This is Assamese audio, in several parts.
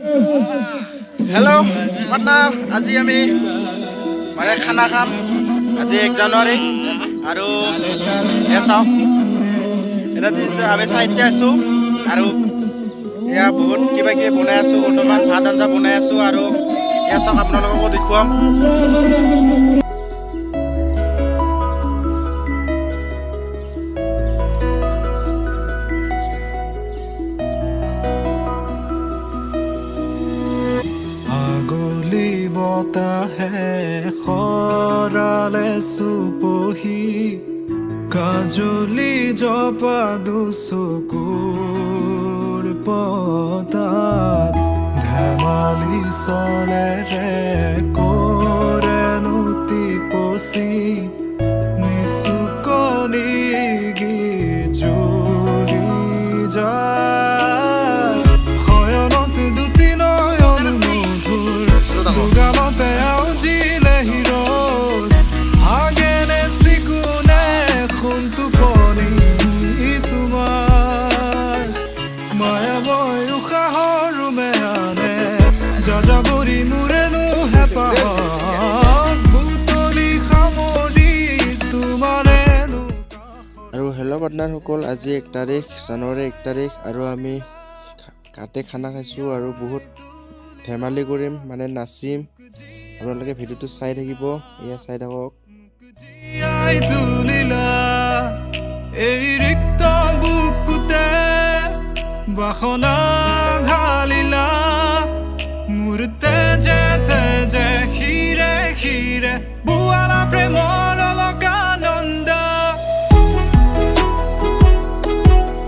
হেল্ল' পাৰ্টনাৰ, আজি আমি মানে খানা খাম। আজি 1 জানুৱাৰী আৰু এয়া চাওক, এতিয়া আমি চাৰিটা আছোঁ আৰু এয়া বহুত কিবা কিবি বনাই আছোঁ। বৰ্তমান ভাত আঞ্জা বনাই আছোঁ আৰু এয়া চাওক আপোনালোককো দেখুৱাম। আগলি বতাহে খৰালে চুপহি কাজলি জপা দুচকুৰ পতাত ধেমালি চলেৰে কৰেনো টিপচি নিচুকনি গীত জুৰি যায় শয়নত দুটি নয়ন মধুৰ গানতে আউজিলে হিৰ'ত আগেনে চিকুনে সোণটো পনি তোমাৰ মায়াময় উশাহৰ মেয়ানে যাযাবৰী মোৰেনো হেঁপাহত বুটলি সামৰি তোমাৰেনো আৰু হেল্ল' পাৰ্টনাৰসকল, আজি 1 তাৰিখ, জানুৱাৰী 1 তাৰিখ আৰু আমি কাটে খানা খাইছোঁ আৰু বহুত ধেমালি কৰিম, মানে নাচিম। আপোনালোকে ভিডিঅ'টো চাই থাকিব, এয়া চাই থাকক। জীয়াই তুলিলা এই ৰিক্ত বুকুতে বাসনা ঢালিলা মোৰ তেজে তেজে শিৰে শিৰে বোৱালা প্ৰেমৰ অলকানন্দ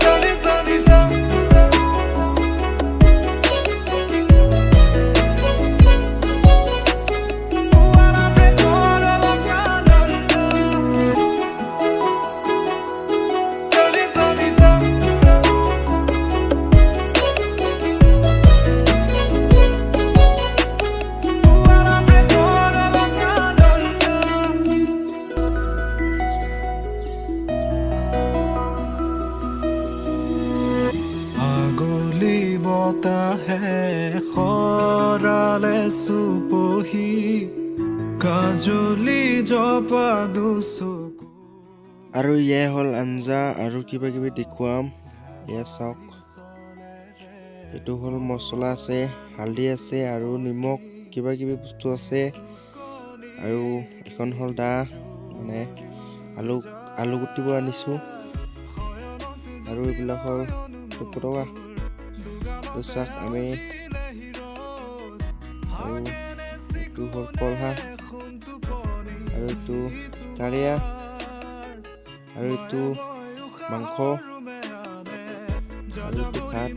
চলি চলি বোৱালা প্ৰেমৰ অলকানন্দ চলি চলি বোৱালা প্ৰেমৰ অলকানন্দ আগলি বতাহে খৰালে চুপহি কাজলি জপা দুচকু আৰু ইয়ে হ'ল আঞ্জা আৰু কিবা কিবি দেখুৱাম, এয়া চাওক। এইটো হ'ল মছলা আছে, হালধি আছে আৰু নিমখ, কিবা কিবি বস্তু আছে। আৰু এখন হ'ল দা, মানে আলু কুটিব আনিছোঁ। আৰু এইবিলাক হ'ল টুকুৰা চাক আমি, আৰু এইটো হ'ল কলহা, আৰু এইটো কাৰিয়া, আৰু এইটো মাংস, আৰু এইটো ভাত।